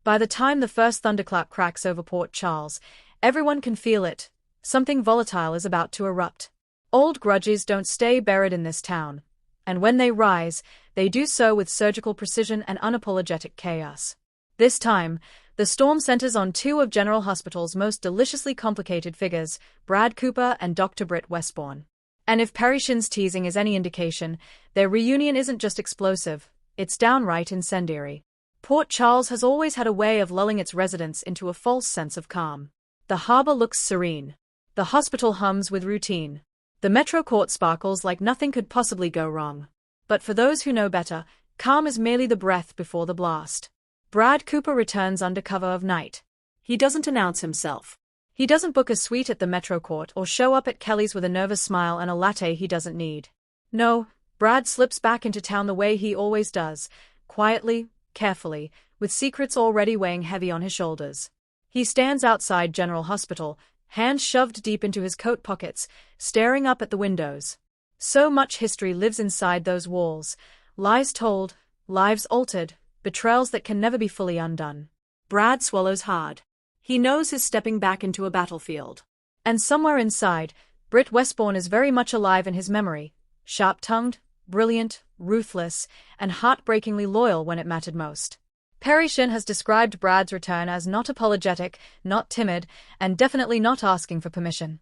By the time the first thunderclap cracks over Port Charles, everyone can feel it. Something volatile is about to erupt. Old grudges don't stay buried in this town. And when they rise, they do so with surgical precision and unapologetic chaos. This time, the storm centers on two of General Hospital's most deliciously complicated figures, Brad Cooper and Dr. Britt Westbourne. And if Parry Shen's teasing is any indication, their reunion isn't just explosive, it's downright incendiary. Port Charles has always had a way of lulling its residents into a false sense of calm. The harbor looks serene. The hospital hums with routine. The Metro Court sparkles like nothing could possibly go wrong. But for those who know better, calm is merely the breath before the blast. Brad Cooper returns under cover of night. He doesn't announce himself. He doesn't book a suite at the Metro Court or show up at Kelly's with a nervous smile and a latte he doesn't need. No, Brad slips back into town the way he always does, quietly, carefully, with secrets already weighing heavy on his shoulders. He stands outside General Hospital, hands shoved deep into his coat pockets, staring up at the windows. So much history lives inside those walls, lies told, lives altered, betrayals that can never be fully undone. Brad swallows hard. He knows he's stepping back into a battlefield. And somewhere inside, Britt Westbourne is very much alive in his memory, sharp-tongued, brilliant, ruthless, and heartbreakingly loyal when it mattered most. Parry Shen has described Brad's return as not apologetic, not timid, and definitely not asking for permission.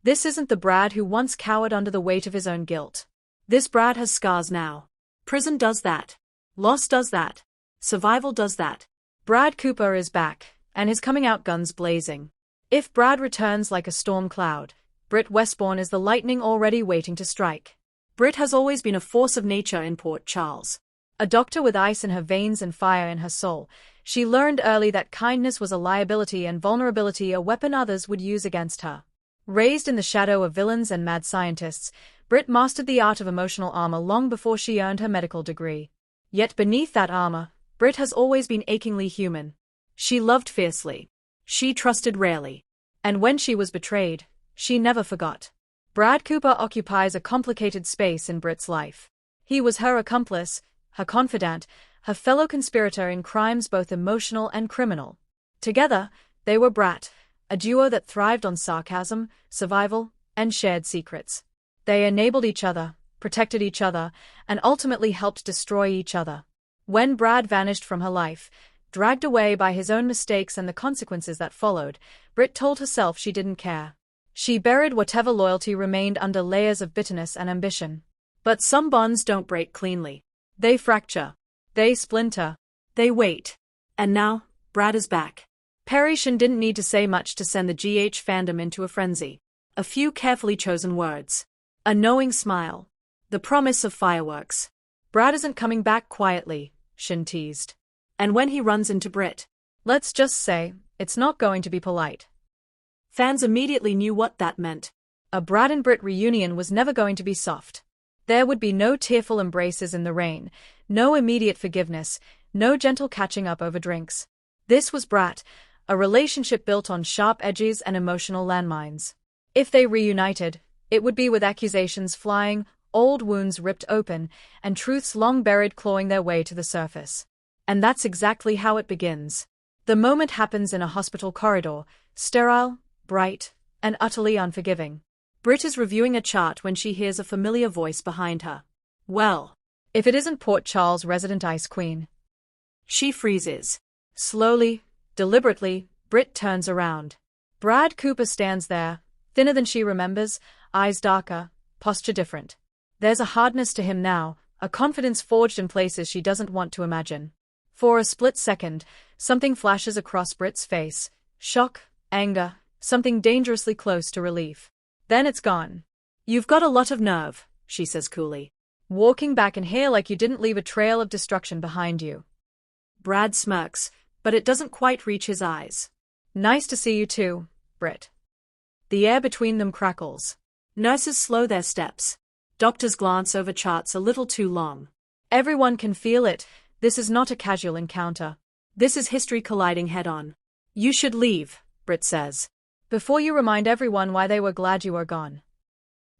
This isn't the Brad who once cowered under the weight of his own guilt. This Brad has scars now. Prison does that. Loss does that. Survival does that. Brad Cooper is back, and his coming out guns blazing. If Brad returns like a storm cloud, Britt Westbourne is the lightning already waiting to strike. Britt has always been a force of nature in Port Charles. A doctor with ice in her veins and fire in her soul, she learned early that kindness was a liability and vulnerability a weapon others would use against her. Raised in the shadow of villains and mad scientists, Britt mastered the art of emotional armor long before she earned her medical degree. Yet beneath that armor, Britt has always been achingly human. She loved fiercely. She trusted rarely. And when she was betrayed, she never forgot. Brad Cooper occupies a complicated space in Britt's life. He was her accomplice, her confidant, her fellow conspirator in crimes both emotional and criminal. Together, they were Bratt, a duo that thrived on sarcasm, survival, and shared secrets. They enabled each other, protected each other, and ultimately helped destroy each other. When Brad vanished from her life, dragged away by his own mistakes and the consequences that followed, Britt told herself she didn't care. She buried whatever loyalty remained under layers of bitterness and ambition. But some bonds don't break cleanly. They fracture. They splinter. They wait. And now, Brad is back. Parry Shen didn't need to say much to send the GH fandom into a frenzy. A few carefully chosen words. A knowing smile. The promise of fireworks. Brad isn't coming back quietly, Shen teased. And when he runs into Britt, let's just say, it's not going to be polite. Fans immediately knew what that meant. A Brad and Britt reunion was never going to be soft. There would be no tearful embraces in the rain, no immediate forgiveness, no gentle catching up over drinks. This was Bratt, a relationship built on sharp edges and emotional landmines. If they reunited, it would be with accusations flying, old wounds ripped open, and truths long buried clawing their way to the surface. And that's exactly how it begins. The moment happens in a hospital corridor, sterile, bright, and utterly unforgiving. Britt is reviewing a chart when she hears a familiar voice behind her. Well, if it isn't Port Charles' resident ice queen. She freezes. Slowly, deliberately, Britt turns around. Brad Cooper stands there, thinner than she remembers, eyes darker, posture different. There's a hardness to him now, a confidence forged in places she doesn't want to imagine. For a split second, something flashes across Britt's face. Shock, anger, something dangerously close to relief. Then it's gone. You've got a lot of nerve, she says coolly. Walking back in here like you didn't leave a trail of destruction behind you. Brad smirks, but it doesn't quite reach his eyes. Nice to see you too, Britt. The air between them crackles. Nurses slow their steps. Doctors glance over charts a little too long. Everyone can feel it. This is not a casual encounter. This is history colliding head-on. You should leave, Britt says. Before you remind everyone why they were glad you were gone.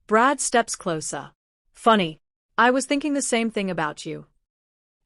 Brad steps closer. Funny. I was thinking the same thing about you.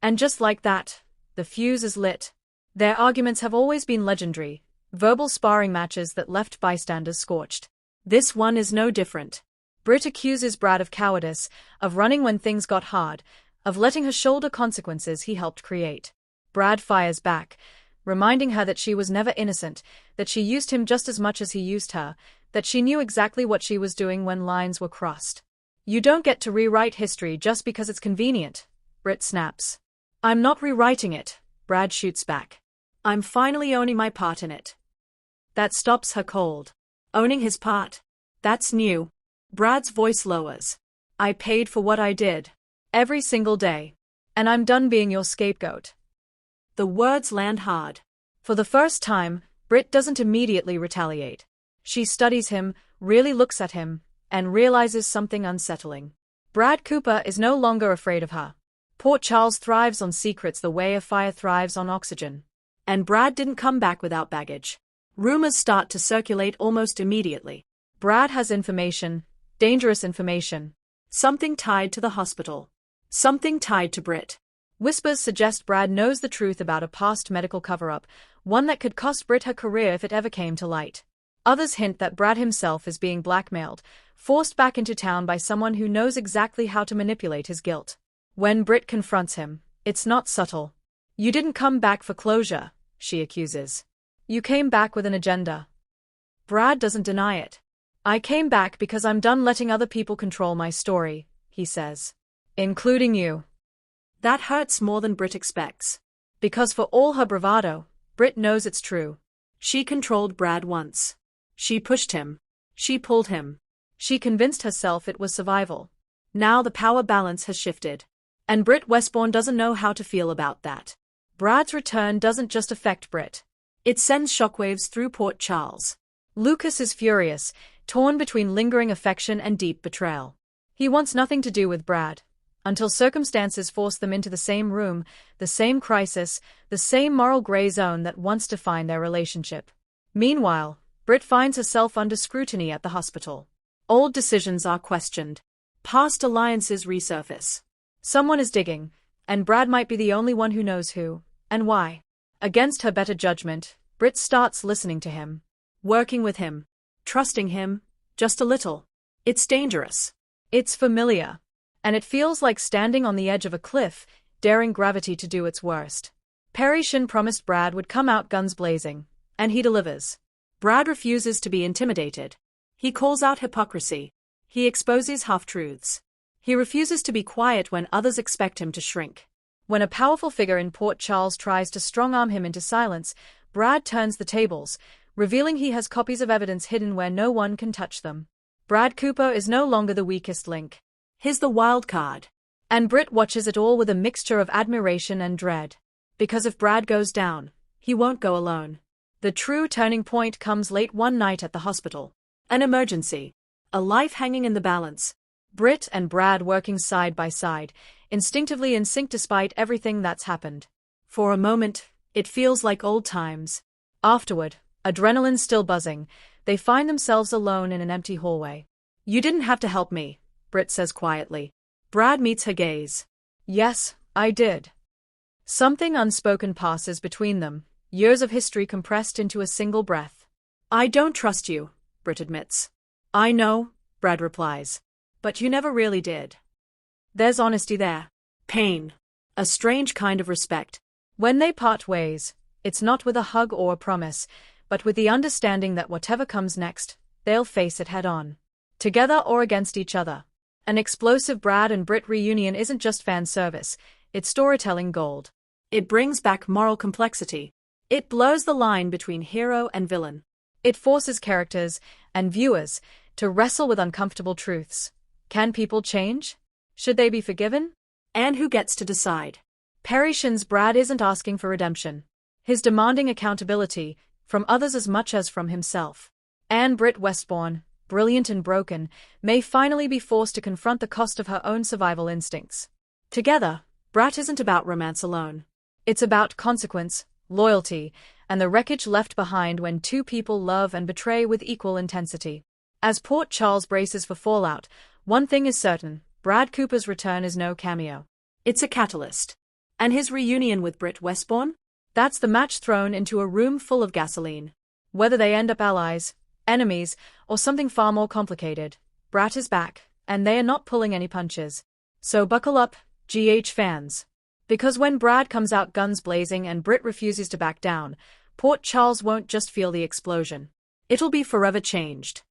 And just like that, the fuse is lit. Their arguments have always been legendary, verbal sparring matches that left bystanders scorched. This one is no different. Britt accuses Bratt of cowardice, of running when things got hard, of letting her shoulder consequences he helped create. Bratt fires back, reminding her that she was never innocent, that she used him just as much as he used her, that she knew exactly what she was doing when lines were crossed. You don't get to rewrite history just because it's convenient, Britt snaps. I'm not rewriting it, Bratt shoots back. I'm finally owning my part in it. That stops her cold. Owning his part? That's new. Bratt's voice lowers. I paid for what I did. Every single day. And I'm done being your scapegoat. The words land hard. For the first time, Britt doesn't immediately retaliate. She studies him, really looks at him, and realizes something unsettling. Brad Cooper is no longer afraid of her. Port Charles thrives on secrets the way a fire thrives on oxygen. And Brad didn't come back without baggage. Rumors start to circulate almost immediately. Brad has information, dangerous information. Something tied to the hospital. Something tied to Britt. Whispers suggest Brad knows the truth about a past medical cover-up, one that could cost Britt her career if it ever came to light. Others hint that Brad himself is being blackmailed, forced back into town by someone who knows exactly how to manipulate his guilt. When Britt confronts him, it's not subtle. You didn't come back for closure, she accuses. You came back with an agenda. Brad doesn't deny it. I came back because I'm done letting other people control my story, he says. Including you. That hurts more than Britt expects. Because for all her bravado, Britt knows it's true. She controlled Brad once. She pushed him. She pulled him. She convinced herself it was survival. Now the power balance has shifted. And Britt Westbourne doesn't know how to feel about that. Brad's return doesn't just affect Britt. It sends shockwaves through Port Charles. Lucas is furious, torn between lingering affection and deep betrayal. He wants nothing to do with Brad. Until circumstances force them into the same room, the same crisis, the same moral gray zone that once defined their relationship. Meanwhile, Britt finds herself under scrutiny at the hospital. Old decisions are questioned. Past alliances resurface. Someone is digging, and Brad might be the only one who knows who, and why. Against her better judgment, Britt starts listening to him. Working with him. Trusting him, just a little. It's dangerous. It's familiar. And it feels like standing on the edge of a cliff, daring gravity to do its worst. Parry Shen promised Brad would come out guns blazing, and he delivers. Brad refuses to be intimidated. He calls out hypocrisy. He exposes half-truths. He refuses to be quiet when others expect him to shrink. When a powerful figure in Port Charles tries to strong-arm him into silence, Brad turns the tables, revealing he has copies of evidence hidden where no one can touch them. Brad Cooper is no longer the weakest link. He's the wild card. And Britt watches it all with a mixture of admiration and dread. Because if Brad goes down, he won't go alone. The true turning point comes late one night at the hospital. An emergency. A life hanging in the balance. Britt and Brad working side by side, instinctively in sync despite everything that's happened. For a moment, it feels like old times. Afterward, adrenaline still buzzing, they find themselves alone in an empty hallway. You didn't have to help me, Britt says quietly. Brad meets her gaze. Yes, I did. Something unspoken passes between them, years of history compressed into a single breath. I don't trust you, Britt admits. I know, Brad replies. But you never really did. There's honesty there. Pain. A strange kind of respect. When they part ways, it's not with a hug or a promise, but with the understanding that whatever comes next, they'll face it head on. Together or against each other. An explosive Brad and Britt reunion isn't just fan service, it's storytelling gold. It brings back moral complexity. It blurs the line between hero and villain. It forces characters, and viewers, to wrestle with uncomfortable truths. Can people change? Should they be forgiven? And who gets to decide? Parry Shen's Brad isn't asking for redemption. He's demanding accountability, from others as much as from himself. And Britt Westbourne, brilliant and broken, may finally be forced to confront the cost of her own survival instincts. Together, Bratt isn't about romance alone. It's about consequence, loyalty, and the wreckage left behind when two people love and betray with equal intensity. As Port Charles braces for fallout, one thing is certain, Brad Cooper's return is no cameo. It's a catalyst. And his reunion with Britt Westbourne? That's the match thrown into a room full of gasoline. Whether they end up allies, enemies, or something far more complicated, Bratt is back, and they are not pulling any punches. So buckle up, GH fans. Because when Bratt comes out guns blazing and Britt refuses to back down, Port Charles won't just feel the explosion. It'll be forever changed.